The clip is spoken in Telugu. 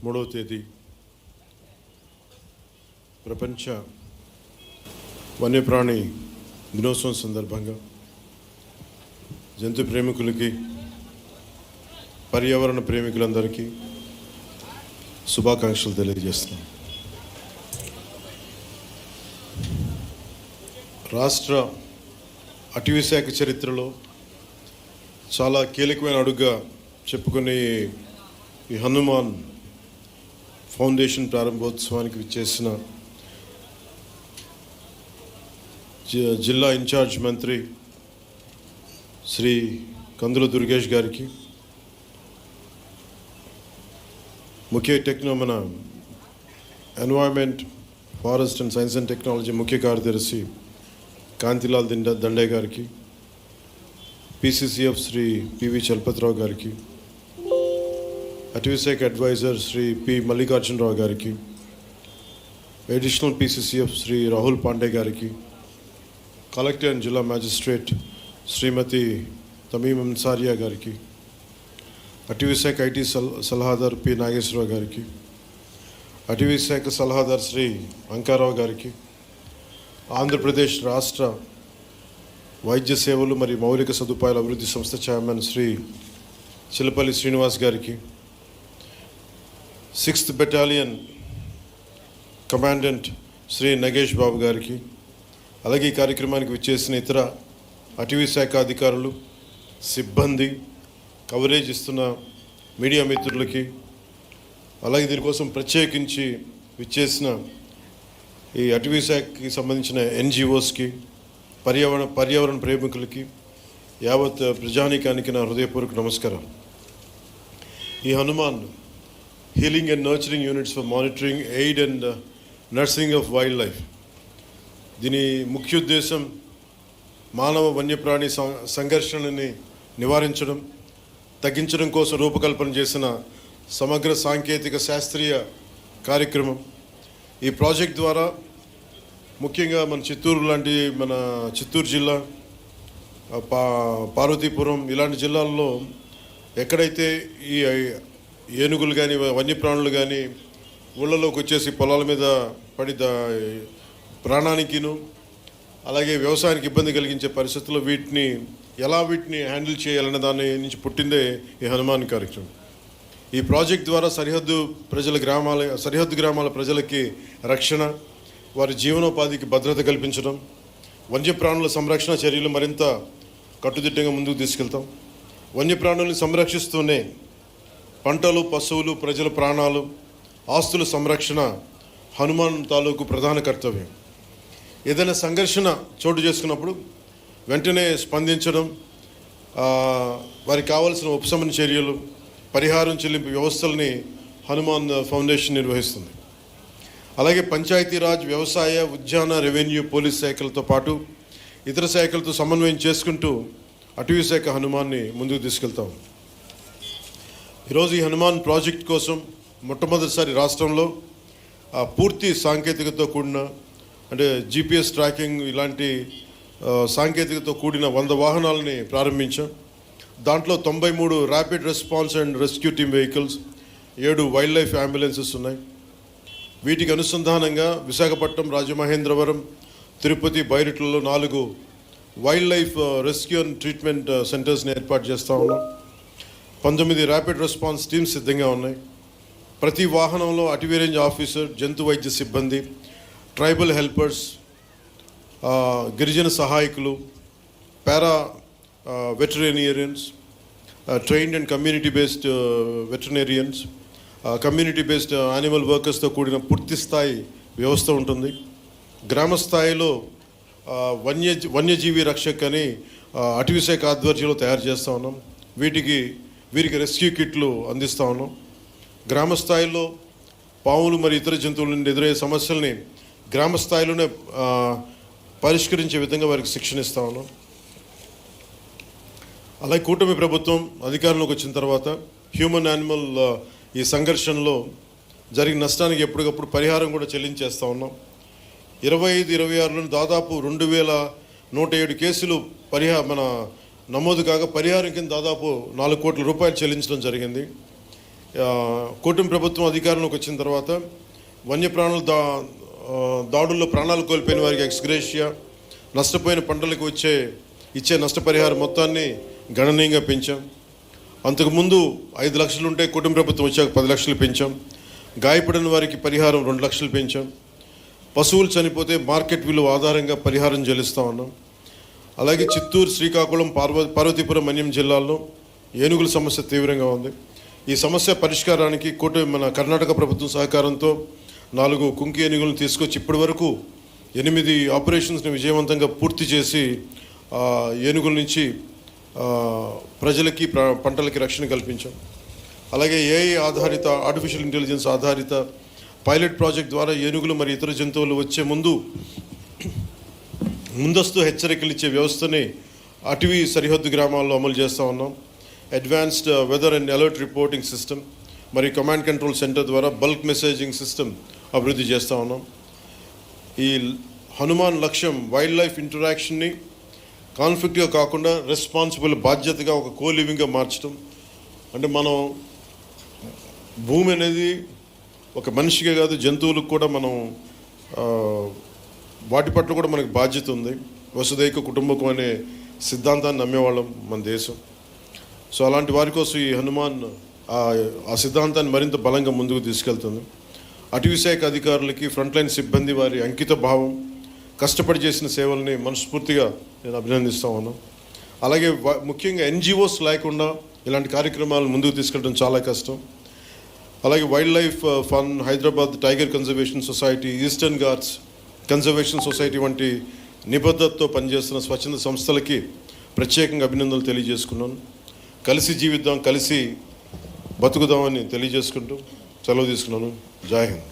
3వ తేదీ ప్రపంచ వన్యప్రాణి దినోత్సవం సందర్భంగా జంతు ప్రేమికులకి, పర్యావరణ ప్రేమికులందరికీ శుభాకాంక్షలు తెలియజేస్తున్నాం. రాష్ట్ర అటవీ శాఖ చరిత్రలో చాలా కీలకమైన అడుగుగా చెప్పుకునే ఈ హనుమాన్ ఫౌండేషన్ ప్రారంభోత్సవానికి విచ్చేసిన జిల్లా ఇన్ఛార్జ్ మంత్రి శ్రీ కందుల దుర్గేష్ గారికి, మన environment, forest and science and technology ముఖ్య కార్యదర్శి కాంతిలాల్ దండే గారికి, PCCF శ్రీ PV చలపతిరావు గారికి, అటవీ శాఖ అడ్వైజర్ శ్రీ P మల్లికార్జునరావు గారికి, అడిషనల్ PCCF శ్రీ రాహుల్ పాండే గారికి, కలెక్టర్ అండ్ జిల్లా మ్యాజిస్ట్రేట్ శ్రీమతి తమీం అన్సారియా గారికి, అటవీ శాఖ IT సలహాదారు P నాగేశ్వరరావు గారికి, అటవీ శాఖ సలహాదారు శ్రీ అంకారావు గారికి, ఆంధ్రప్రదేశ్ రాష్ట్ర వైద్య సేవలు మరియు మౌలిక సదుపాయాల అభివృద్ధి సంస్థ చైర్మన్ శ్రీ చిలపల్లి శ్రీనివాస్ గారికి, 6th battalion commandant Shri Nagesh Babu గారికి, అలాగే ఈ కార్యక్రమానికి విచ్చేసిన ఇతర అటవీ శాఖ అధికారులు, సిబ్బంది, కవరేజ్ ఇస్తున్న మీడియా మిత్రులకి, అలాగే దీనికోసం ప్రత్యేకించి విచ్చేసిన ఈ అటవీ శాఖకి సంబంధించిన NGOస్కి, పర్యావరణ ప్రేమికులకి, యావత్ ప్రజానీకానికి నా హృదయపూర్వక నమస్కారం. ఈ Hanuman healing and nurturing units for monitoring, aid and nursing of wild life, దీని ముఖ్య ఉద్దేశం మానవ వన్యప్రాణి సంఘర్షణని నివారించడం, తగ్గించడం కోసం రూపకల్పన చేసిన సమగ్ర సాంకేతిక శాస్త్రీయ కార్యక్రమం. ఈ ప్రాజెక్ట్ ద్వారా ముఖ్యంగా మన చిత్తూరు జిల్లా, పార్వతీపురం ఇలాంటి జిల్లాల్లో ఎక్కడైతే ఈ ఏనుగులు కానీ వన్యప్రాణులు కానీ ఊళ్ళలోకి వచ్చేసి పొలాల మీద పడి ప్రాణానికిను అలాగే వ్యవసాయానికి ఇబ్బంది కలిగించే పరిస్థితుల్లో వీటిని హ్యాండిల్ చేయాలనే దాని నుంచి పుట్టిందే ఈ హనుమాన్ కార్యక్రమం. ఈ ప్రాజెక్ట్ ద్వారా సరిహద్దు గ్రామాల ప్రజలకి రక్షణ, వారి జీవనోపాధికి భద్రత కల్పించడం, వన్యప్రాణుల సంరక్షణ చర్యలు మరింత కట్టుదిట్టంగా ముందుకు తీసుకెళ్తాం. వన్యప్రాణుల్ని సంరక్షిస్తూనే పంటలు, పశువులు, ప్రజల ప్రాణాలు, ఆస్తుల సంరక్షణ హనుమాన్ తాలూకు ప్రధాన కర్తవ్యం. ఏదైనా సంఘర్షణ చోటు చేసుకున్నప్పుడు వెంటనే స్పందించడం, వారికి కావాల్సిన ఉపశమన చర్యలు, పరిహారం చెల్లింపు వ్యవస్థల్ని హనుమాన్ ఫౌండేషన్ నిర్వహిస్తుంది. అలాగే పంచాయతీరాజ్, వ్యవసాయ, ఉద్యాన, రెవెన్యూ, పోలీస్ శాఖలతో పాటు ఇతర శాఖలతో సమన్వయం చేసుకుంటూ అటవీ శాఖ హనుమాన్ని ముందుకు తీసుకెళ్తాం. ఈరోజు ఈ హనుమాన్ ప్రాజెక్ట్ కోసం మొట్టమొదటిసారి రాష్ట్రంలో పూర్తి సాంకేతికతతో కూడిన, అంటే GPS ట్రాకింగ్ ఇలాంటి సాంకేతికతతో కూడిన 100 వాహనాలని ప్రారంభించాం. దాంట్లో 93 rapid response and rescue team vehicles, 7 wild life ambulances ఉన్నాయి. వీటికి అనుసంధానంగా విశాఖపట్నం, రాజమహేంద్రవరం, తిరుపతి, బైరిట్లలో 4 wild life rescue and treatment సెంటర్స్ని ఏర్పాటు చేస్తూ ఉన్నాం. 19 ర్యాపిడ్ రెస్పాన్స్ టీమ్స్ సిద్ధంగా ఉన్నాయి. ప్రతి వాహనంలో అటవీ రేంజ్ ఆఫీసర్, జంతు వైద్య సిబ్బంది, ట్రైబల్ హెల్పర్స్, గిరిజన సహాయకులు, para veterinarians, trained and community based veterinarians, community based animal వర్కర్స్తో కూడిన పూర్తి స్థాయి వ్యవస్థ ఉంటుంది. గ్రామ స్థాయిలో వన్యజీవి రక్షక్ అని అటవీ శాఖ ఆధ్వర్యంలో తయారు చేస్తూ ఉన్నాం. వీరికి రెస్క్యూ కిట్లు అందిస్తూ ఉన్నాం. గ్రామ స్థాయిలో పాములు మరియు ఇతర జంతువుల నుండి ఎదురయ్యే సమస్యల్ని గ్రామ స్థాయిలోనే పరిష్కరించే విధంగా వారికి శిక్షణ ఇస్తూ ఉన్నాం. అలాగే కూటమి ప్రభుత్వం అధికారంలోకి వచ్చిన తర్వాత హ్యూమన్ యానిమల్ ఈ సంఘర్షణలో జరిగిన నష్టానికి ఎప్పటికప్పుడు పరిహారం కూడా చెల్లించేస్తూ ఉన్నాం. 25-26లో దాదాపు 2107 కేసులు నమోదు కాగా పరిహారం కింద దాదాపు 4 కోట్ల రూపాయలు చెల్లించడం జరిగింది. కూటమి ప్రభుత్వం అధికారంలోకి వచ్చిన తర్వాత వన్యప్రాణుల దాడుల్లో ప్రాణాలు కోల్పోయిన వారికి ఎక్స్గ్రేషియా, నష్టపోయిన పంటలకు ఇచ్చే నష్టపరిహారం మొత్తాన్ని గణనీయంగా పెంచాం. అంతకుముందు 5 లక్షలు ఉంటే కూటమి ప్రభుత్వం వచ్చాక 10 లక్షలు పెంచాం. గాయపడిన వారికి పరిహారం 2 లక్షలు పెంచాం. పశువులు చనిపోతే మార్కెట్ విలువ ఆధారంగా పరిహారం చెల్లిస్తూ ఉన్నాం. అలాగే చిత్తూరు, శ్రీకాకుళం, పార్వతీపురం, మన్యం జిల్లాల్లో ఏనుగుల సమస్య తీవ్రంగా ఉంది. ఈ సమస్య పరిష్కారానికి మన కర్ణాటక ప్రభుత్వం సహకారంతో 4 కుంకి ఏనుగులను తీసుకొచ్చి ఇప్పటి వరకు 8 ఆపరేషన్స్ని విజయవంతంగా పూర్తి చేసి ఏనుగుల నుంచి ప్రజలకి పంటలకి రక్షణ కల్పించాం. అలాగే ఏఐ ఆధారిత, ఆర్టిఫిషియల్ ఇంటెలిజెన్స్ ఆధారిత పైలట్ ప్రాజెక్ట్ ద్వారా ఏనుగులు మరియు ఇతర జంతువులు వచ్చే ముందస్తు హెచ్చరికలు ఇచ్చే వ్యవస్థని అటవీ సరిహద్దు గ్రామాల్లో అమలు చేస్తూ ఉన్నాం. Advanced weather and alert reporting system మరియు కమాండ్ కంట్రోల్ సెంటర్ ద్వారా బల్క్ మెసేజింగ్ సిస్టమ్ అభివృద్ధి చేస్తూ ఉన్నాం. ఈ హనుమాన్ లక్ష్యం వైల్డ్ లైఫ్ ఇంటరాక్షన్ని కాన్ఫ్లిక్ట్గా కాకుండా రెస్పాన్సిబుల్, బాధ్యతగా ఒక కోలివింగ్గా మార్చడం. అంటే మనం భూమి అనేది ఒక మనిషికే కాదు, జంతువులకు కూడా మనం వాటి పట్ల కూడా మనకు బాధ్యత ఉంది. వసుదైక కుటుంబకం అనే సిద్ధాంతాన్ని నమ్మేవాళ్ళం మన దేశం. సో అలాంటి వారి కోసం ఈ హనుమాన్ ఆ సిద్ధాంతాన్ని మరింత బలంగా ముందుకు తీసుకెళ్తుంది. అటవీ శాఖ అధికారులకి, ఫ్రంట్లైన్ సిబ్బంది వారి అంకిత భావం, కష్టపడి చేసిన సేవల్ని మనస్ఫూర్తిగా నేను అభినందిస్తూ ఉన్నాను. అలాగే ముఖ్యంగా ఎన్జిఓస్ లేకుండా ఇలాంటి కార్యక్రమాలను ముందుకు తీసుకెళ్ళడం చాలా కష్టం. అలాగే wild life fund, Hyderabad tiger conservation society, eastern Ghats conservation society వంటి నిబద్ధతతో పనిచేస్తున్న స్వచ్ఛంద సంస్థలకి ప్రత్యేకంగా అభినందనలు తెలియజేసుకున్నాను. కలిసి జీవిద్దాం, కలిసి బతుకుదామని తెలియజేసుకుంటూ సెలవు తీసుకున్నాను. జై హింద్.